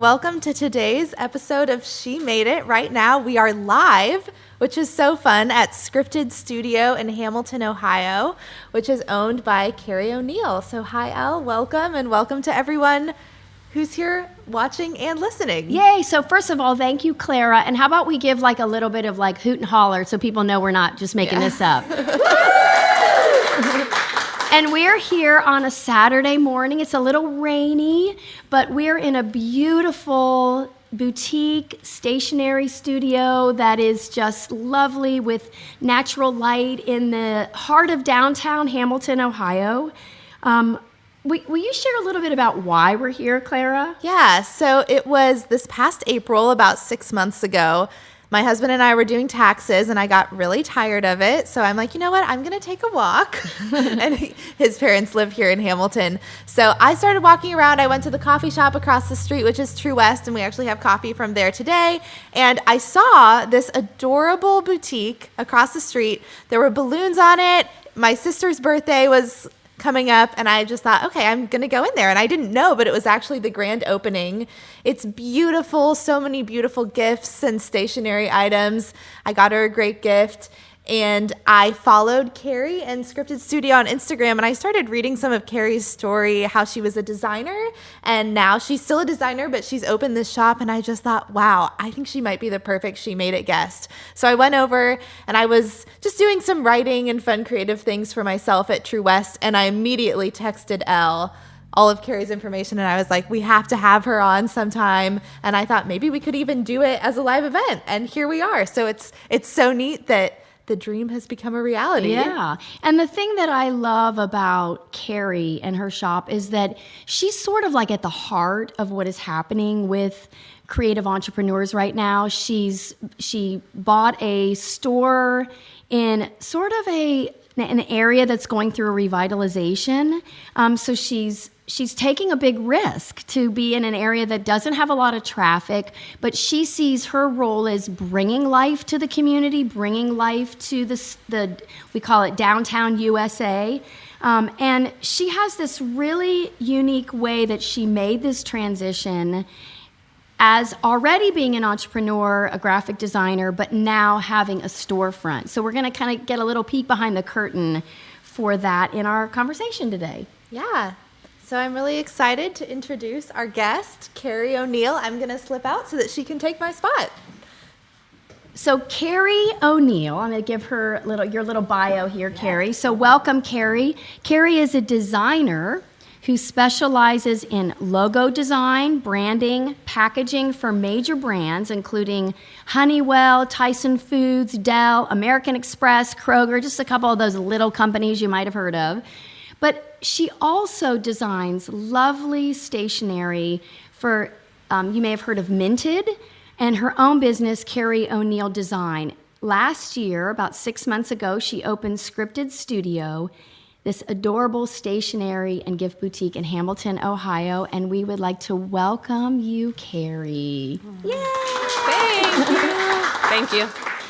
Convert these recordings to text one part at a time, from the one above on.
Welcome to today's episode of She Made It. Right now, we are live, which is so fun, at Scripted Studio in Hamilton, Ohio, which is owned by Carrie O'Neal. So hi, Elle, welcome, and welcome to everyone who's here watching and listening. Yay. So first of all, thank you, Clara. And how about we give like a little bit of like hoot and holler so people know we're not just making this up. And we're here on a Saturday morning. It's a little rainy, but we're in a beautiful boutique stationery studio that is just lovely with natural light in the heart of downtown Hamilton, Ohio. Will you share a little bit about why we're here, Clara? Yeah, so it was this past April, about 6 months ago. My husband and I were doing taxes, and I got really tired of it. So I'm like, you know what? I'm going to take a walk. And his parents live here in Hamilton. So I started walking around. I went to the coffee shop across the street, which is True West, and we actually have coffee from there today. And I saw this adorable boutique across the street. There were balloons on it. My sister's birthday was coming up, and I just thought, okay, I'm going to go in there. And I didn't know, but it was actually the grand opening. It's beautiful, so many beautiful gifts and stationery items. I got her a great gift, and I followed Carrie and Scripted Studio on Instagram, and I started reading some of Carrie's story, how she was a designer, and now she's still a designer, but she's opened this shop, and I just thought, wow, I think she might be the perfect She Made It guest. So I went over, and I was just doing some writing and fun creative things for myself at True West, and I immediately texted Elle all of Carrie's information, and I was like, we have to have her on sometime. And I thought maybe we could even do it as a live event, and here we are. So it's so neat that the dream has become a reality. Yeah. And the thing that I love about Carrie and her shop is that she's sort of like at the heart of what is happening with creative entrepreneurs right now. She bought a store in sort of an area that's going through a revitalization. So she's taking a big risk to be in an area that doesn't have a lot of traffic, but she sees her role as bringing life to the community, bringing life to we call it downtown USA. And she has this really unique way that she made this transition as already being an entrepreneur, a graphic designer, but now having a storefront. So we're going to kind of get a little peek behind the curtain for that in our conversation today. Yeah. So I'm really excited to introduce our guest, Carrie O'Neal. I'm going to slip out so that she can take my spot. So Carrie O'Neal, I'm going to give her your little bio here, yes. Carrie. So welcome, Carrie. Carrie is a designer who specializes in logo design, branding, packaging for major brands, including Honeywell, Tyson Foods, Dell, American Express, Kroger, just a couple of those little companies you might have heard of. But she also designs lovely stationery for, you may have heard of Minted, and her own business, Carrie O'Neal Design. Last year, about 6 months ago, she opened Scripted Studio, this adorable stationery and gift boutique in Hamilton, Ohio, and we would like to welcome you, Carrie. Yay! Thank you. Thank you.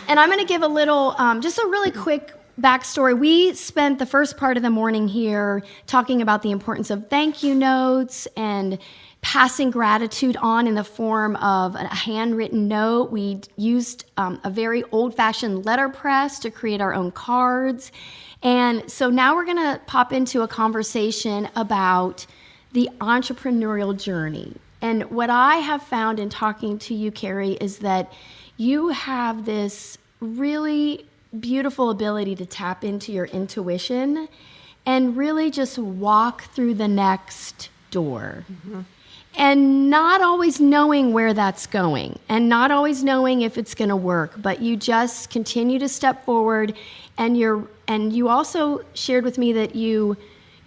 And I'm going to give a little, just a really quick backstory. We spent the first part of the morning here talking about the importance of thank you notes and passing gratitude on in the form of a handwritten note. We used a very old-fashioned letterpress to create our own cards. And so now we're going to pop into a conversation about the entrepreneurial journey. And what I have found in talking to you, Carrie, is that you have this really beautiful ability to tap into your intuition and really just walk through the next door. Mm-hmm. And not always knowing where that's going and not always knowing if it's going to work, but you just continue to step forward. And you also shared with me that you're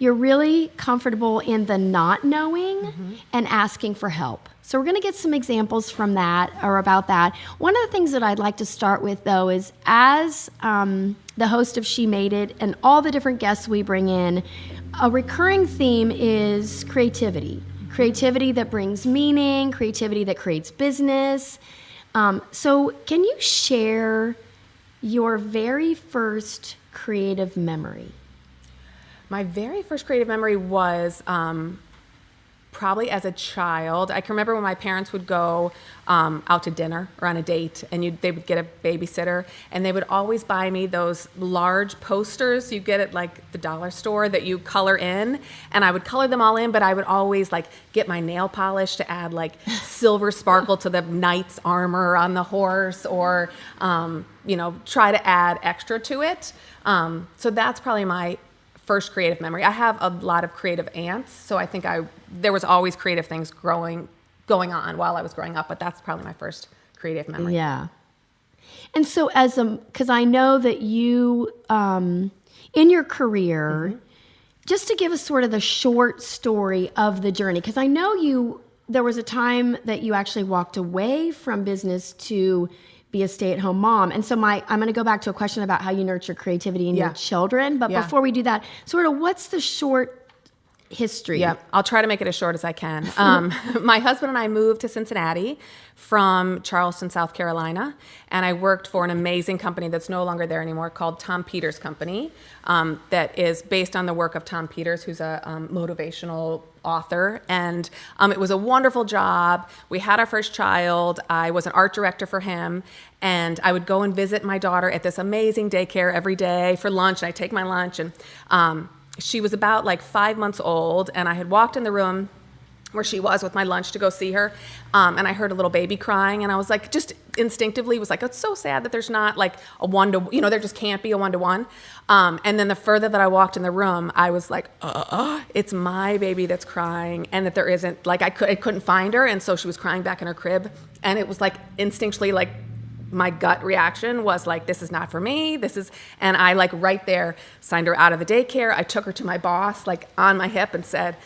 really comfortable in the not knowing mm-hmm. and asking for help. So we're going to get some examples from that or about that. One of the things that I'd like to start with, though, is as the host of She Made It and all the different guests we bring in, a recurring theme is creativity. Creativity that brings meaning, creativity that creates business. So can you share your very first creative memory? My very first creative memory was probably as a child. I can remember when my parents would go out to dinner or on a date, and they would get a babysitter, and they would always buy me those large posters you get at like the dollar store that you color in, and I would color them all in, but I would always like get my nail polish to add like silver sparkle to the knight's armor on the horse, or try to add extra to it. So that's probably my first creative memory. I have a lot of creative aunts, so I think there was always creative things going on while I was growing up, but that's probably my first creative memory. Yeah. And so because I know that you, in your career, just to give us sort of the short story of the journey, because I know there was a time that you actually walked away from business to be a stay-at-home mom. And so I'm going to go back to a question about how you nurture creativity in your children. But before we do that, sort of what's the short history? Yeah, I'll try to make it as short as I can. My husband and I moved to Cincinnati from Charleston, South Carolina, and I worked for an amazing company that's no longer there anymore called Tom Peters Company, that is based on the work of Tom Peters, who's a motivational author. And it was a wonderful job. We had our first child. I was an art director for him, and I would go and visit my daughter at this amazing daycare every day for lunch, and I'd take my lunch, and she was about like 5 months old, and I had walked in the room where she was with my lunch to go see her, and I heard a little baby crying, and I was like, just instinctively was like, it's so sad that there's not like a there just can't be a one-to-one. And then the further that I walked in the room, I was like, it's my baby that's crying, and that there isn't, like I couldn't find her, and so she was crying back in her crib, and it was like instinctually like, my gut reaction was like, this is not for me. And I like right there signed her out of the daycare. I took her to my boss, like on my hip, and said,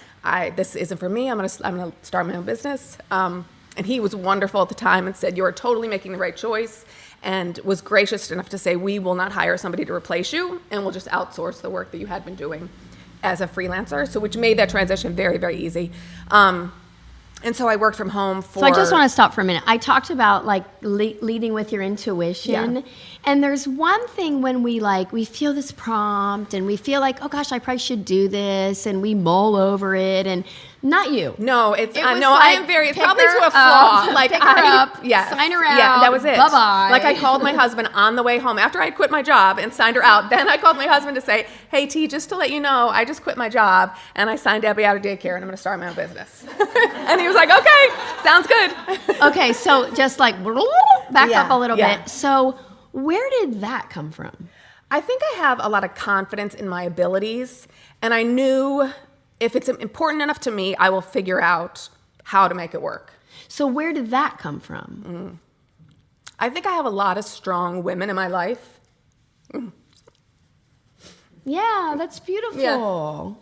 this isn't for me. I'm gonna start my own business. And he was wonderful at the time and said, you are totally making the right choice, and was gracious enough to say, we will not hire somebody to replace you, and we'll just outsource the work that you had been doing as a freelancer. So which made that transition very, very easy. And so I worked from home for... So I just want to stop for a minute. I talked about like leading with your intuition. Yeah. And there's one thing when we feel this prompt and we feel like, oh gosh, I probably should do this, and we mull over it, and not you. No, I am very, it's probably to a flaw. Like pick her up, sign her out. Yeah, that was it. Bye-bye. Like I called my husband on the way home after I quit my job and signed her out. Then I called my husband to say, hey T, just to let you know, I just quit my job and I signed Abby out of daycare, and I'm going to start my own business. And he was like, okay, sounds good. Okay, so just like back up a little bit. So where did that come from? I think I have a lot of confidence in my abilities, and I knew if it's important enough to me, I will figure out how to make it work. So where did that come from? I think I have a lot of strong women in my life. Yeah, that's beautiful. Yeah.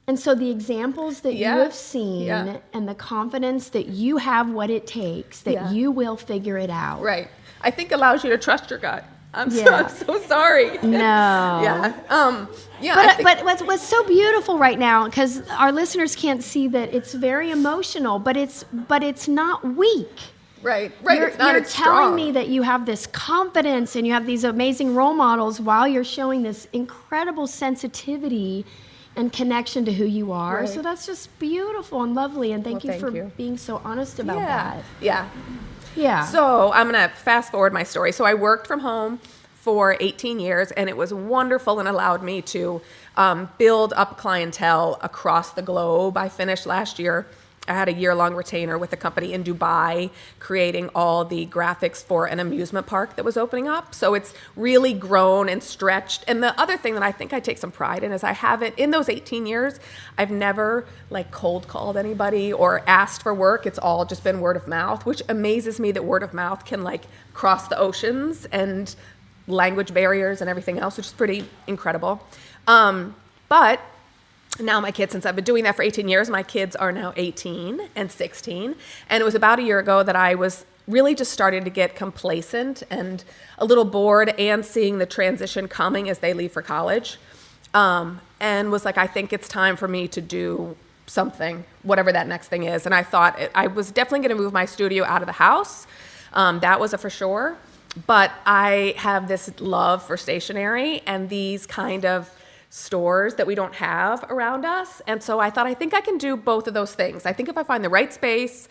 And so the examples that you have seen and the confidence that you have what it takes, that you will figure it out. Right. I think allows you to trust your gut. I'm so sorry. No. But what's so beautiful right now, because our listeners can't see that it's very emotional, but it's not weak. Right. You're telling me that you have this confidence and you have these amazing role models while you're showing this incredible sensitivity and connection to who you are. Right. So that's just beautiful and lovely. And thank you for being so honest about that. Yeah. So I'm going to fast forward my story. So I worked from home for 18 years, and it was wonderful and allowed me to build up clientele across the globe. I finished last year. I had a year-long retainer with a company in Dubai creating all the graphics for an amusement park that was opening up. So it's really grown and stretched. And the other thing that I think I take some pride in is I haven't, in those 18 years, I've never like cold called anybody or asked for work. It's all just been word of mouth, which amazes me that word of mouth can like cross the oceans and language barriers and everything else, which is pretty incredible. But now my kids, since I've been doing that for 18 years, my kids are now 18 and 16. And it was about a year ago that I was really just starting to get complacent and a little bored and seeing the transition coming as they leave for college. And was like, I think it's time for me to do something, whatever that next thing is. And I thought I was definitely going to move my studio out of the house. That was a for sure. But I have this love for stationery and these kind of stores that we don't have around us. And so I thought, I think I can do both of those things. I think if I find the right space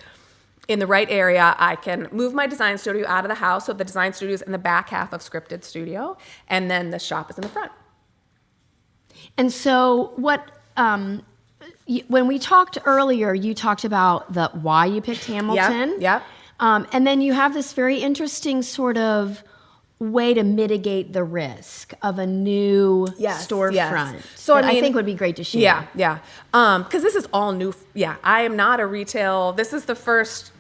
in the right area, I can move my design studio out of the house. So the design studio is in the back half of Scripted Studio, and then the shop is in the front. And so when we talked earlier, you talked about the why you picked Hamilton. Yep. And then you have this very interesting sort of way to mitigate the risk of a new storefront. So I think would be great to share. Yeah. Because this is all new. Yeah, I am not a retail. This is the first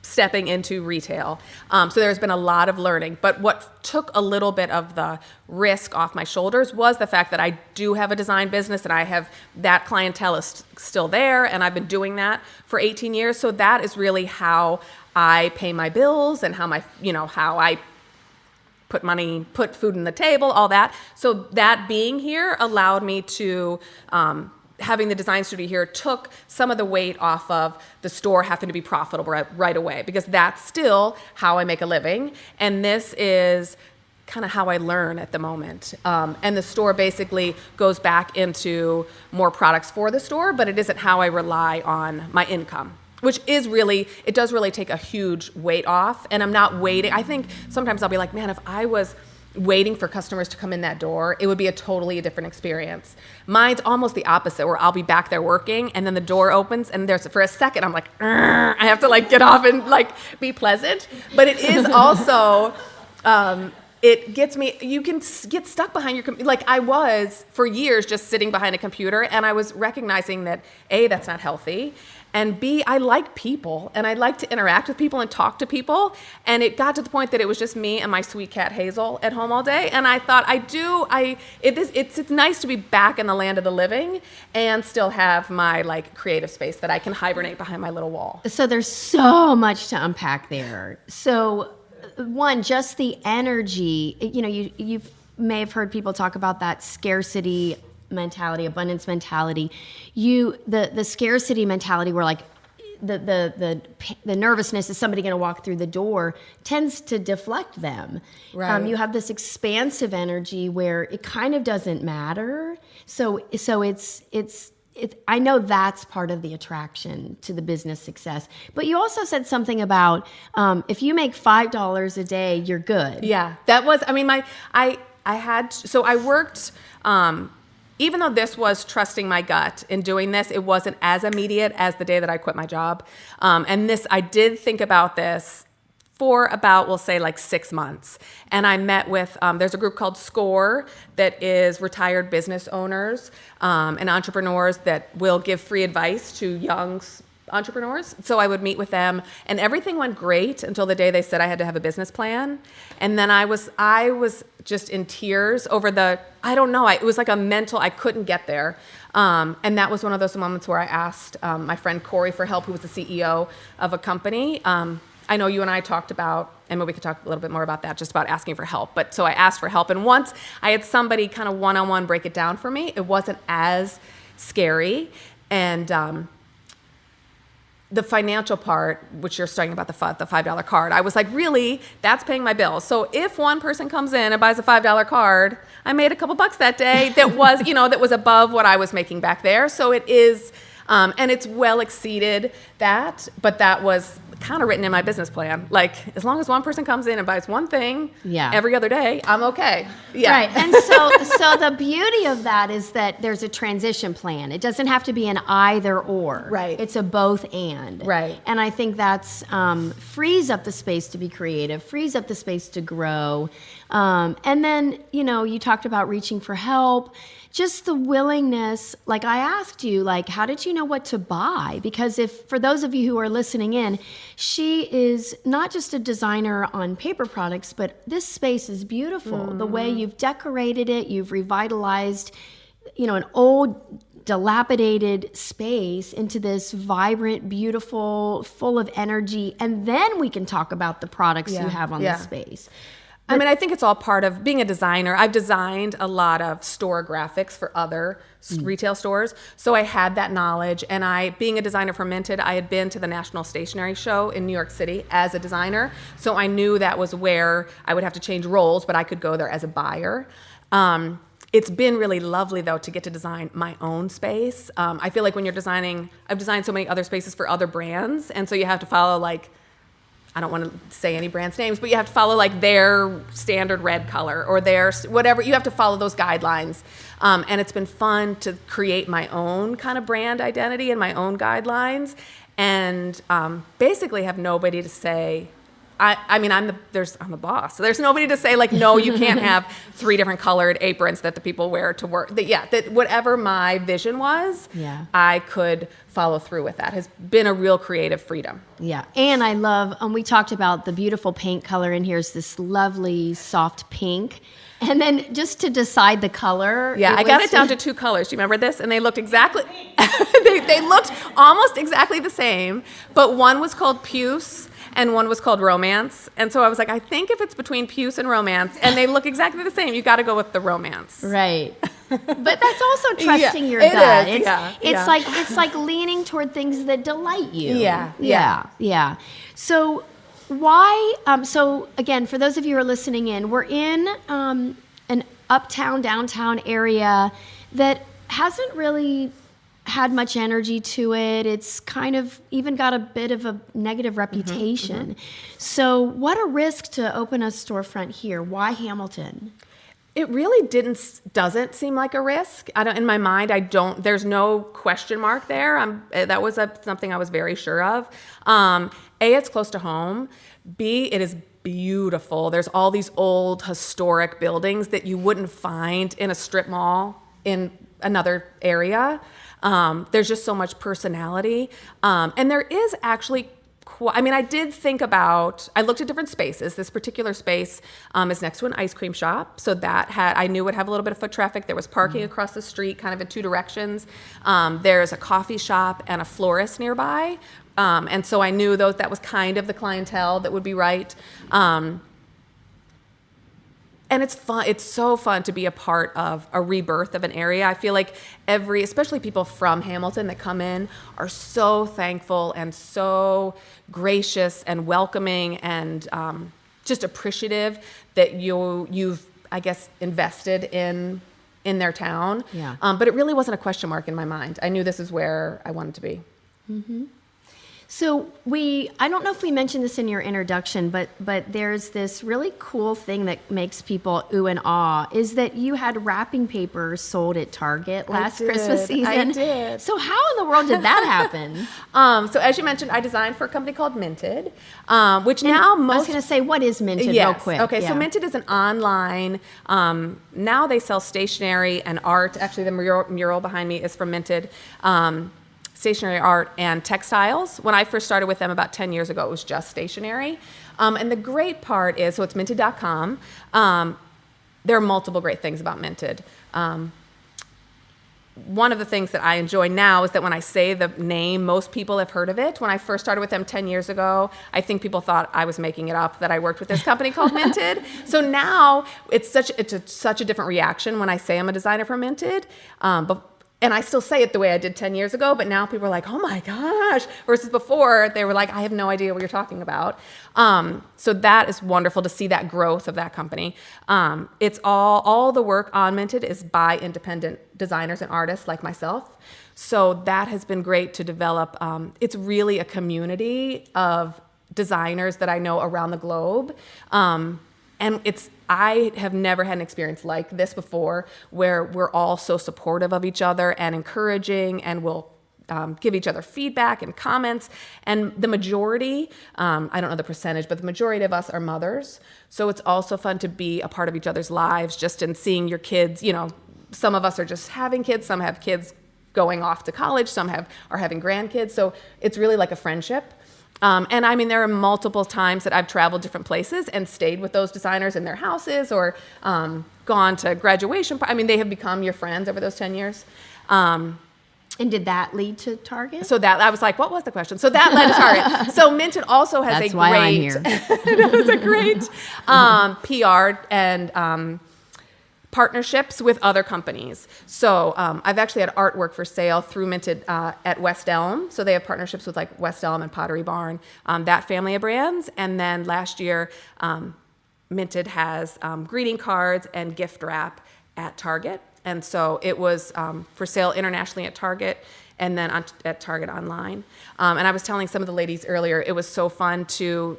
stepping into retail. So there's been a lot of learning. But what took a little bit of the risk off my shoulders was the fact that I do have a design business, and I have that clientele is still there, and I've been doing that for 18 years. So that is really how I pay my bills and how I put food on the table, all that. So that being here allowed me to, having the design studio here took some of the weight off of the store having to be profitable right away, because that's still how I make a living. And this is kind of how I learn at the moment. And the store basically goes back into more products for the store, but it isn't how I rely on my income, which is really, it does really take a huge weight off. And I'm not waiting. I think sometimes I'll be like, man, if I was waiting for customers to come in that door, it would be a totally different experience. Mine's almost the opposite, where I'll be back there working, and then the door opens, and for a second, I'm like, I have to get off and be pleasant. But it is also, it gets me, you can get stuck behind your computer. I was for years just sitting behind a computer, and I was recognizing that A, that's not healthy, and B, I like people, and I like to interact with people and talk to people. And it got to the point that it was just me and my sweet cat Hazel at home all day. And I thought, it's nice to be back in the land of the living and still have my creative space that I can hibernate behind my little wall. So there's so much to unpack there. So one, just the energy, you may have heard people talk about that scarcity mentality, abundance mentality. The scarcity mentality, where the nervousness, is somebody going to walk through the door, tends to deflect them. Right. You have this expansive energy where it kind of doesn't matter. So it's I know that's part of the attraction to the business success. But you also said something about if you make $5 a day, you're good. Yeah, that was. I worked. Even though this was trusting my gut in doing this, it wasn't as immediate as the day that I quit my job. And I did think about this for about, we'll say 6 months. And I met with, there's a group called SCORE that is retired business owners and entrepreneurs that will give free advice to young entrepreneurs. So I would meet with them, and everything went great until the day they said I had to have a business plan. And then I was just in tears over it was like a mental, I couldn't get there. And that was one of those moments where I asked my friend Corey for help, who was the CEO of a company. I know you and I talked about, and we could talk a little bit more about that, just about asking for help. But so I asked for help. And once I had somebody kind of one-on-one break it down for me, it wasn't as scary. And the financial part, which you're starting about the $5 card, I was like, really, that's paying my bills. So if one person comes in and buys a $5 card, I made a couple bucks that day that was, that was above what I was making back there. So it is, and it's well exceeded that, but that was kind of written in my business plan. As long as one person comes in and buys one thing every other day, I'm okay. Yeah. Right. And so the beauty of that is that there's a transition plan. It doesn't have to be an either or. Right. It's a both and. Right. And I think that's frees up the space to be creative, frees up the space to grow. And then, you talked about reaching for help. Just the willingness, I asked you, how did you know what to buy? Because for those of you who are listening in, she is not just a designer on paper products, but this space is beautiful. Mm-hmm. The way you've decorated it, you've revitalized, an old, dilapidated space into this vibrant, beautiful, full of energy. And then we can talk about the products you have on the space. I think it's all part of being a designer. I've designed a lot of store graphics for other retail stores. So I had that knowledge. And being a designer for Minted, I had been to the National Stationery Show in New York City as a designer. So I knew that was where I would have to change roles, but I could go there as a buyer. It's been really lovely, though, to get to design my own space. I feel like when you're designing, I've designed so many other spaces for other brands, and so you have to follow, like, I don't want to say any brand's names, but you have to follow, like, their standard red color or their whatever. You have to follow those guidelines. And it's been fun to create my own kind of brand identity and my own guidelines, and basically have nobody to say, I mean, I'm the boss. So there's nobody to say, like, no, you can't have 3 different colored aprons that the people wear to work. That whatever my vision was, I could follow through with. That has been a real creative freedom. Yeah, and I love, we talked about the beautiful paint color in here is this lovely soft pink. And then just to decide the color. Yeah, I got it down to 2 colors. Do you remember this? And they looked exactly, they looked almost exactly the same, but one was called Puce and one was called Romance. And so I was like, I think if it's between Puce and Romance, and they look exactly the same, you got to go with the Romance. Right. But that's also trusting your gut. Is. It's like leaning toward things that delight you. Yeah. So why? So again, for those of you who are listening in, we're in an uptown, downtown area that hasn't really had much energy to it. It's kind of even got a bit of a negative reputation. So what a risk to open a storefront here. Why Hamilton? It really doesn't seem like a risk. In my mind, there's no question mark there. That was something I was very sure of. A, it's close to home. B, it is beautiful. There's all these old historic buildings that you wouldn't find in a strip mall in another area. There's just so much personality. And there is actually I did think about, I looked at different spaces. This particular space is next to an ice cream shop. So I knew would have a little bit of foot traffic. There was parking across the street, kind of in 2 directions. There's a coffee shop and a florist nearby. And so I knew that was kind of the clientele that would be right. And it's fun. It's so fun to be a part of a rebirth of an area. I feel like especially people from Hamilton that come in are so thankful and so gracious and welcoming and just appreciative that you've, I guess, invested in their town. Yeah. But it really wasn't a question mark in my mind. I knew this is where I wanted to be. Mm-hmm. So I don't know if we mentioned this in your introduction, but there's this really cool thing that makes people ooh and ah, is that you had wrapping paper sold at Target last Christmas season. I did. So how in the world did that happen? So as you mentioned, I designed for a company called Minted, which now I was going to say, what is Minted real quick? Okay, so Minted is an online, now they sell stationery and art. Actually, the mural behind me is from Minted. Stationery, art, and textiles. When I first started with them about 10 years ago, it was just stationery. And the great part is, so it's minted.com. There are multiple great things about Minted. One of the things that I enjoy now is that when I say the name, most people have heard of it. When I first started with them 10 years ago, I think people thought I was making it up, that I worked with this company called Minted. So now it's such a different reaction when I say I'm a designer for Minted. And I still say it the way I did 10 years ago, but now people are like, oh my gosh, versus before they were like, I have no idea what you're talking about. So that is wonderful to see that growth of that company. It's all the work on Minted is by independent designers and artists like myself. So that has been great to develop. It's really a community of designers that I know around the globe. And I have never had an experience like this before where we're all so supportive of each other and encouraging and will give each other feedback and comments. And the majority, I don't know the percentage, but the majority of us are mothers. So it's also fun to be a part of each other's lives just in seeing your kids. Some of us are just having kids, some have kids going off to college, some are having grandkids. So it's really like a friendship. And there are multiple times that I've traveled different places and stayed with those designers in their houses or gone to graduation. They have become your friends over those 10 years. And did that lead to Target? So that, I was like, what was the question? So that led to Target. So Minted also has That's why I'm here. It was a great PR and partnerships with other companies. So I've actually had artwork for sale through Minted at West Elm. So they have partnerships with like West Elm and Pottery Barn, that family of brands. And then last year, Minted has greeting cards and gift wrap at Target. And so it was for sale internationally at Target and then at Target online. And I was telling some of the ladies earlier, it was so fun to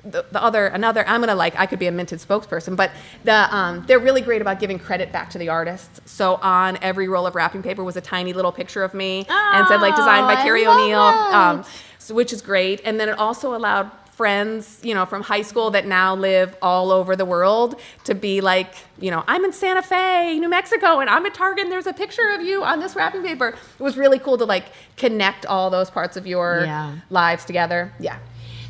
I could be a Minted spokesperson, but they're really great about giving credit back to the artists. So on every roll of wrapping paper was a tiny little picture of me and said like designed by Carrie O'Neal, which is great. And then it also allowed friends, from high school that now live all over the world to be like, I'm in Santa Fe, New Mexico, and I'm at Target and there's a picture of you on this wrapping paper. It was really cool to like connect all those parts of your lives together. Yeah.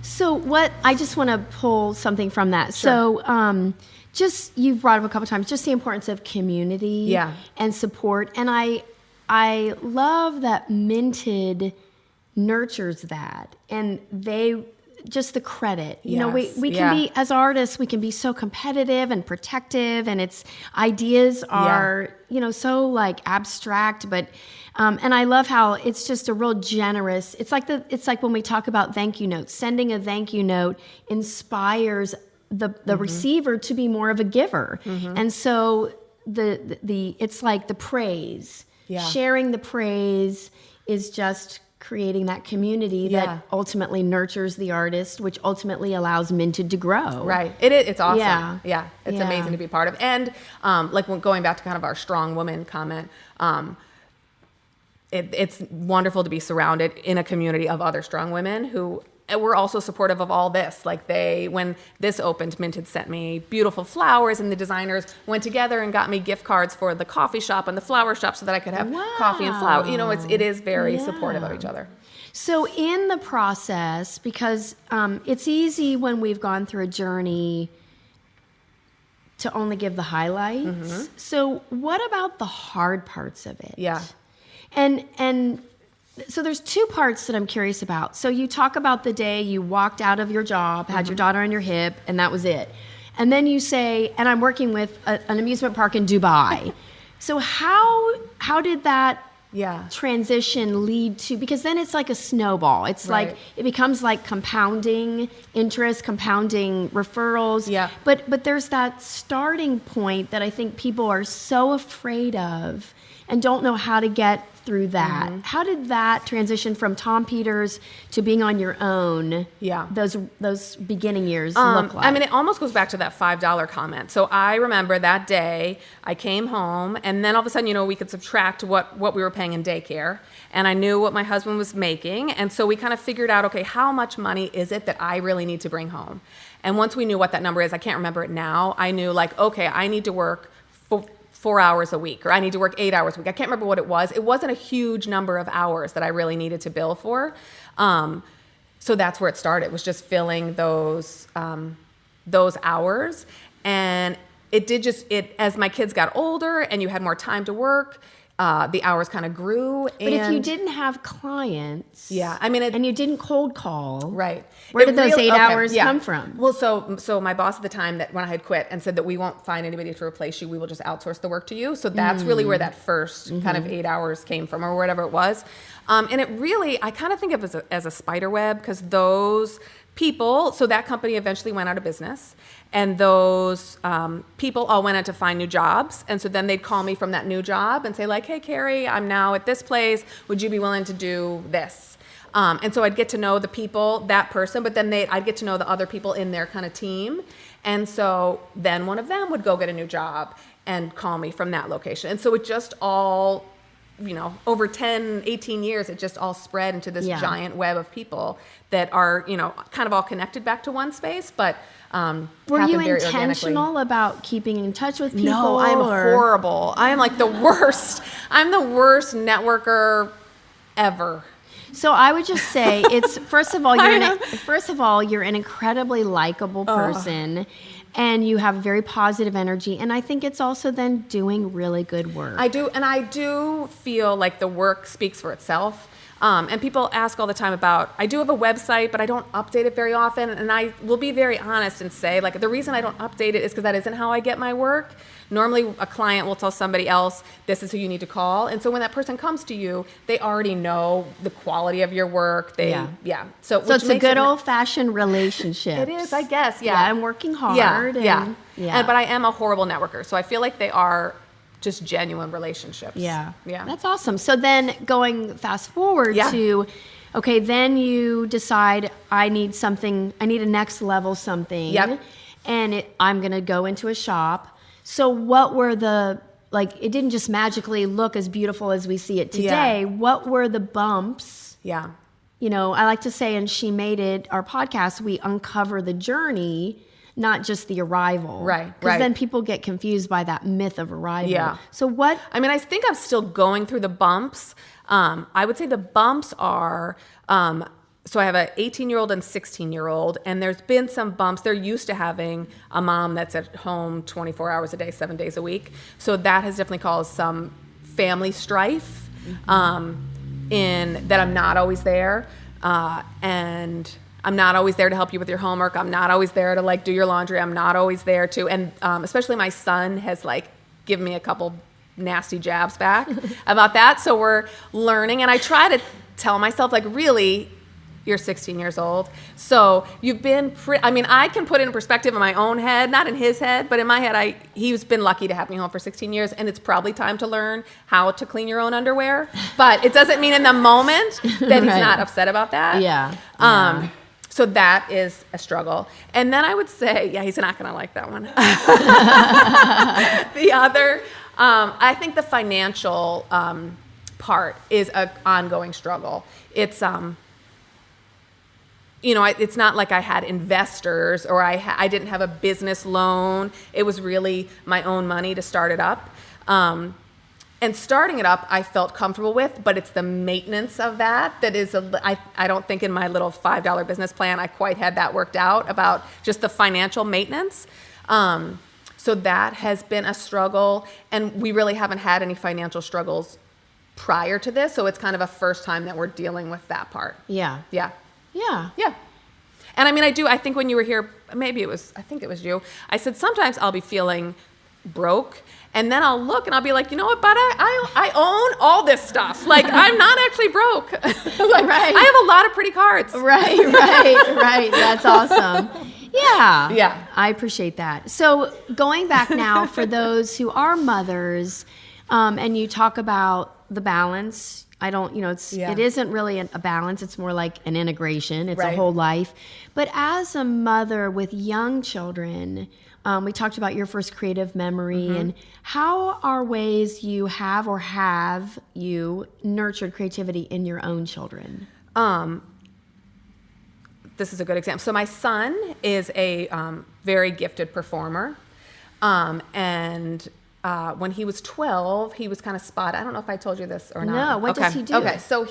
So I just want to pull something from that. Sure. So just, you've brought up a couple times, just the importance of community and support. And I love that Minted nurtures that. And just the credit. We can be, as artists, we can be so competitive and protective, and its ideas are, so like abstract, but and I love how it's just a real generous. It's like when we talk about thank you notes, sending a thank you note inspires the receiver to be more of a giver. And so it's like the praise, sharing the praise is just creating that community that ultimately nurtures the artist, which ultimately allows Minted to grow. Right. It's awesome. Yeah. It's amazing to be part of. And going back to kind of our strong woman comment, it's wonderful to be surrounded in a community of other strong women who were also supportive of all this. Like when this opened, Minted sent me beautiful flowers, and the designers went together and got me gift cards for the coffee shop and the flower shop so that I could have coffee and flower. It is very supportive of each other. So in the process, because it's easy when we've gone through a journey to only give the highlights. So what about the hard parts of it? Yeah. And so there's two parts that I'm curious about. So you talk about the day you walked out of your job, had your daughter on your hip, and that was it. And then you say, and I'm working with an amusement park in Dubai. So how did that transition lead to, because then it's like a snowball. It's like, it becomes like compounding interest, compounding referrals. Yeah. But there's that starting point that I think people are so afraid of and don't know how to get through that. How did that transition from Tom Peters to being on your own, those beginning years look like? I mean, it almost goes back to that $5 comment. So I remember that day I came home, and then all of a sudden, we could subtract what we were paying in daycare, and I knew what my husband was making, and so we kind of figured out, okay, how much money is it that I really need to bring home? And once we knew what that number is, I can't remember it now, I knew like, okay, I need to work 4 hours a week, or I need to work 8 hours a week. I can't remember what it was. It wasn't a huge number of hours that I really needed to bill for. So that's where it started. It was just filling those hours. And as my kids got older and you had more time to work, the hours kind of grew. But if you didn't have clients, and you didn't cold call, right? Where did those 8 hours come from? Well, so my boss at the time, that when I had quit and said that we won't find anybody to replace you, we will just outsource the work to you. So that's really where that first kind of 8 hours came from, or whatever it was. And it really, I kind of think of it as a spider web, because those people, so that company eventually went out of business, and those people all went out to find new jobs. And so then they'd call me from that new job and say like, hey, Carrie, I'm now at this place. Would you be willing to do this? And so I'd get to know the people, that person, but then I'd get to know the other people in their kind of team. And so then one of them would go get a new job and call me from that location. And so it just all, over 10, 18 years, it just all spread into this giant web of people that are, kind of all connected back to one space, but were you intentional about keeping in touch with people? No, I'm horrible. I am like the worst. I'm the worst networker ever. So I would just say it's first of all you're an incredibly likable person, and you have very positive energy, and I think it's also then doing really good work. I do feel like the work speaks for itself. And people ask all the time about, I do have a website, but I don't update it very often. And I will be very honest and say, like, the reason I don't update it is because that isn't how I get my work. Normally, a client will tell somebody else, this is who you need to call. And so when that person comes to you, they already know the quality of your work. So it's a good old-fashioned relationship. It is, I guess, I'm working hard. But I am a horrible networker. So I feel like they are just genuine relationships. Yeah. Yeah. That's awesome. So then going fast forward to, okay, then you decide I need a next level something. Yep. And I'm going to go into a shop. So what were it didn't just magically look as beautiful as we see it today. Yeah. What were the bumps? Yeah. You know, I like to say, and She Made It, our podcast, we uncover the journey, not just the arrival. Right. Because then people get confused by that myth of arrival. Yeah. So what? I mean, I think I'm still going through the bumps. I would say the bumps are, so I have an 18-year-old and 16-year-old, and there's been some bumps. They're used to having a mom that's at home 24 hours a day, 7 days a week. So that has definitely caused some family strife, in that I'm not always there. And I'm not always there to help you with your homework. I'm not always there to do your laundry. I'm not always there to, and especially my son has given me a couple nasty jabs back about that. So we're learning, and I try to tell myself really, you're 16 years old. So you've been, I can put it in perspective in my own head, not in his head, but in my head, he's been lucky to have me home for 16 years, and it's probably time to learn how to clean your own underwear. But it doesn't mean in the moment that he's not upset about that. Yeah. So that is a struggle. And then I would say, he's not going to like that one. The other, I think the financial part is an ongoing struggle. It's, it's not like I had investors or I didn't have a business loan. It was really my own money to start it up. And starting it up, I felt comfortable with, but it's the maintenance of that is, I don't think in my little $5 business plan, I quite had that worked out about just the financial maintenance. So that has been a struggle, and we really haven't had any financial struggles prior to this. So it's kind of a first time that we're dealing with that part. Yeah. Yeah. Yeah. Yeah. And I think when you were here, I think it was you, I said, sometimes I'll be feeling broke, and then I'll look and I'll be like, you know what, but I own all this stuff. I'm not actually broke. Right. I have a lot of pretty cards. Right. That's awesome. Yeah. Yeah. I appreciate that. So going back now for those who are mothers, and you talk about the balance, it isn't really a balance. It's more like an integration. It's a whole life. But as a mother with young children, we talked about your first creative memory, and how are ways you have nurtured creativity in your own children? This is a good example. So my son is a very gifted performer, and when he was 12, he was kind of spotted. I don't know if I told you this or not. No, what does he do? Okay, so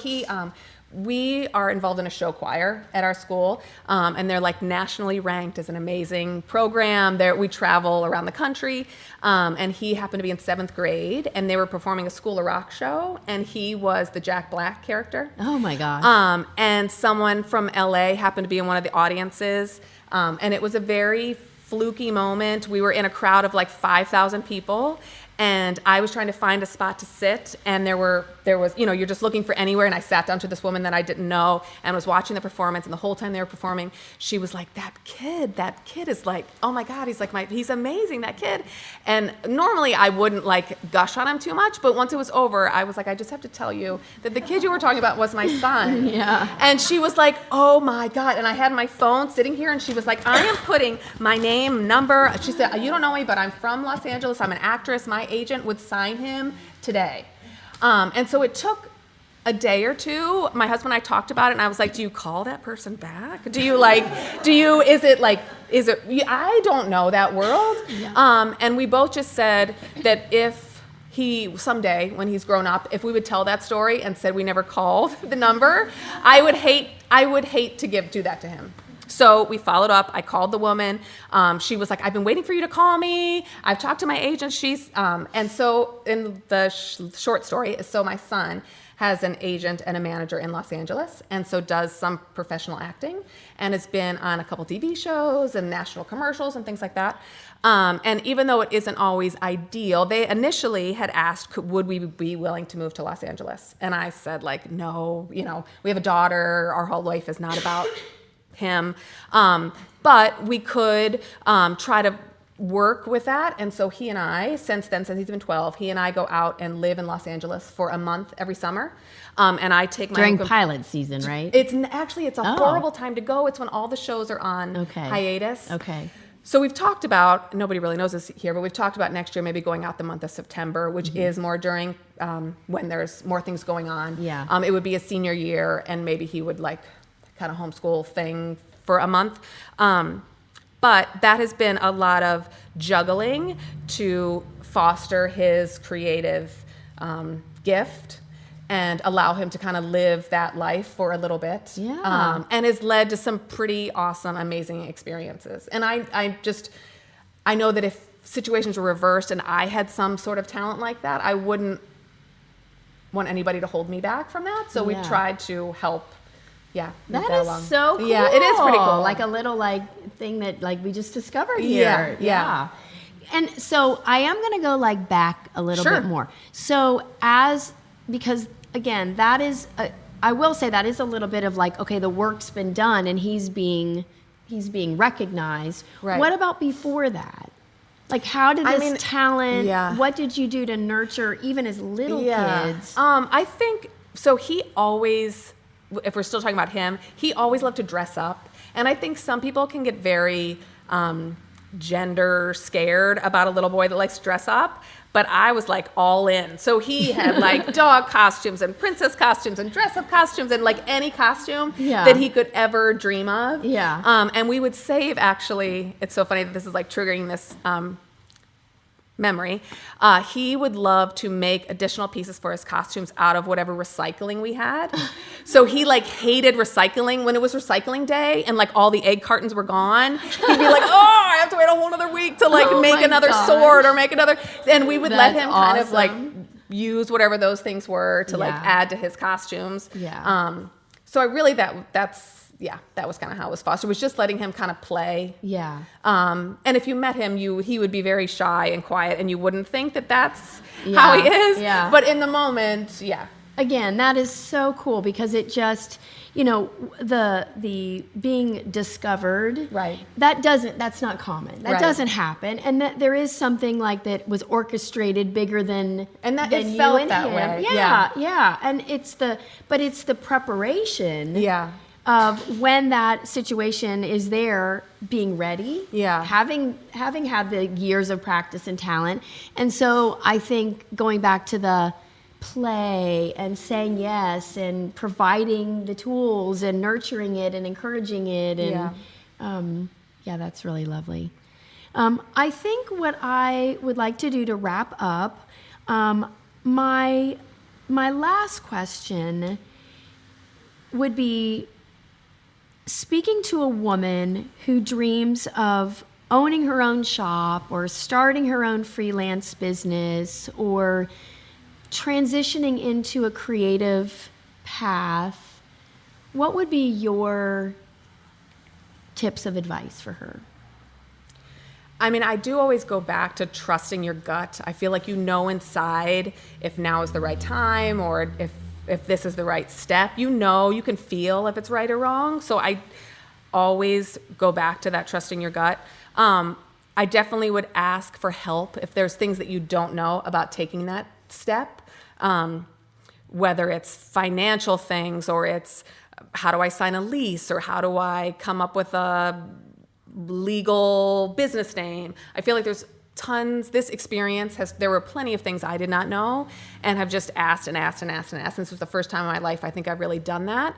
we are involved in a show choir at our school, and they're nationally ranked as an amazing program. We travel around the country, and he happened to be in 7th grade, and they were performing a School of Rock show, and he was the Jack Black character. Oh my gosh. And someone from LA happened to be in one of the audiences, and it was a very fluky moment. We were in a crowd of 5,000 people, and I was trying to find a spot to sit, and there was, you're just looking for anywhere, and I sat down to this woman that I didn't know and was watching the performance, and the whole time they were performing, she was like, that kid is oh my God, he's amazing, that kid. And normally I wouldn't gush on him too much, but once it was over, I was like, I just have to tell you that the kid you were talking about was my son. Yeah. And she was like, oh my God. And I had my phone sitting here, and she was like, I am putting my name, number. She said, you don't know me, but I'm from Los Angeles. I'm an actress. My agent would sign him today. And so it took a day or two. My husband and I talked about it, and I was like, do you call that person back? I don't know that world. Yeah. And we both just said that if he someday, when he's grown up, if we would tell that story and said we never called the number, I would hate to do that to him. So we followed up. I called the woman. She was like, I've been waiting for you to call me. I've talked to my agent. And so in the short story, so my son has an agent and a manager in Los Angeles, and so does some professional acting, and has been on a couple TV shows and national commercials and things like that. And even though it isn't always ideal, they initially had asked, would we be willing to move to Los Angeles? And I said, no, we have a daughter. Our whole life is not about him. But we could try to work with that. And so he and I, since he's been 12, he and I go out and live in Los Angeles for a month every summer. And I take my During pilot season, right? It's a horrible time to go. It's when all the shows are on hiatus. Okay. So we've talked about, nobody really knows this here, but we've talked about next year maybe going out the month of September, which is more during when there's more things going on. Yeah. It would be a senior year, and maybe he would like kind of homeschool thing for a month. But that has been a lot of juggling to foster his creative gift and allow him to kind of live that life for a little bit. Yeah. And has led to some pretty awesome, amazing experiences. And I know that if situations were reversed and I had some sort of talent like that, I wouldn't want anybody to hold me back from that. So we've tried to help. Yeah. That is so cool. Yeah, it is pretty cool. Like a little thing that we just discovered here. Yeah. And so I am going to go back a little bit more. So because again, that is, I will say that is a little bit of okay, the work's been done and he's being recognized. Right. What about before that? How did this talent, what did you do to nurture even as little kids? I think, so he always, if we're still talking about him, he always loved to dress up. And I think some people can get very gender scared about a little boy that likes to dress up. But I was all in. So he had dog costumes and princess costumes and dress up costumes and any costume that he could ever dream of. Yeah. And we would save, actually, it's so funny that this is triggering this memory. He would love to make additional pieces for his costumes out of whatever recycling we had. So he hated recycling when it was recycling day and all the egg cartons were gone. He'd be I have to wait a whole other week to make another sword or make another. And we would let him kind of use whatever those things were to add to his costumes. Yeah. So I really, that was kind of how it was fostered. It was just letting him kind of play. Yeah. And if you met him, he would be very shy and quiet, and you wouldn't think that that's how he is. Yeah. But in the moment, Again, that is so cool because it just, the being discovered. Right. That's not common. That doesn't happen. And that there is something that was orchestrated bigger than it felt that way. Yeah. And it's the preparation. Yeah. Of when that situation is there, being ready, having had the years of practice and talent. And so I think going back to the play and saying yes and providing the tools and nurturing it and encouraging it and that's really lovely. I think what I would like to do to wrap up, my last question would be, speaking to a woman who dreams of owning her own shop or starting her own freelance business or transitioning into a creative path, what would be your tips of advice for her? I mean, I do always go back to trusting your gut. I feel like inside if now is the right time or if this is the right step. You can feel if it's right or wrong. So I always go back to that trusting your gut. I definitely would ask for help if there's things that you don't know about taking that step, whether it's financial things or it's how do I sign a lease or how do I come up with a legal business name. I feel like there's tons. This experience there were plenty of things I did not know and have just asked and asked and asked and asked. This was the first time in my life I think I've really done that.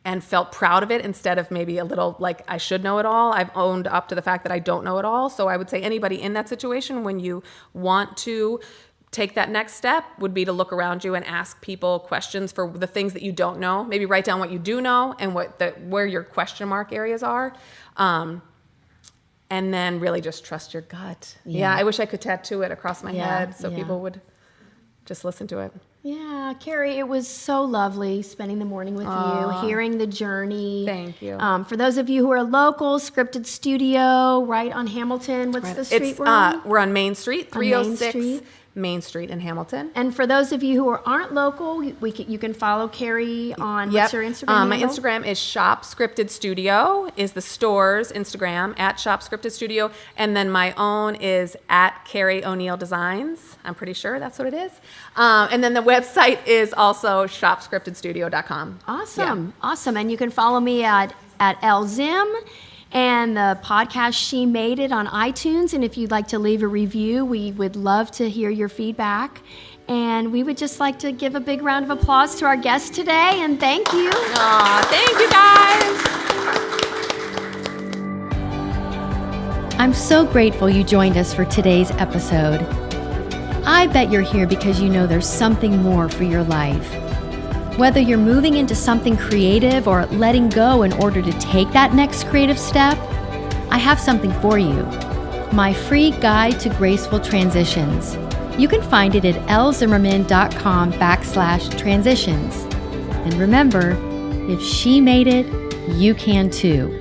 And felt proud of it instead of maybe a little I should know it all. I've owned up to the fact that I don't know it all. So I would say anybody in that situation, when you want to take that next step, would be to look around you and ask people questions for the things that you don't know. Maybe write down what you do know and where your question mark areas are. And then really just trust your gut. Yeah, I wish I could tattoo it across my head so people would just listen to it. Yeah, Carrie, it was so lovely spending the morning with you, hearing the journey. Thank you. For those of you who are local, Scripted Studio, right on Hamilton. What's the street we're on? We're on Main Street, 306 Main Street in Hamilton. And for those of you who aren't local, you can follow Carrie on Yep. what's your Instagram My handle? Instagram is Shop Scripted Studio, is the store's Instagram, at Shop Scripted Studio. And then my own is at Carrie O'Neal Designs. I'm pretty sure that's what it is. And then the website is also shopscriptedstudio.com. Awesome. Yeah. Awesome. And you can follow me at LZim and the podcast She Made It on iTunes. And if you'd like to leave a review, we would love to hear your feedback. And we would just like to give a big round of applause to our guest today. And thank you. Aw, thank you guys. I'm so grateful you joined us for today's episode. I bet you're here because you know there's something more for your life. Whether you're moving into something creative or letting go in order to take that next creative step, I have something for you. My free guide to graceful transitions. You can find it at lzimmerman.com/transitions. And remember, if she made it, you can too.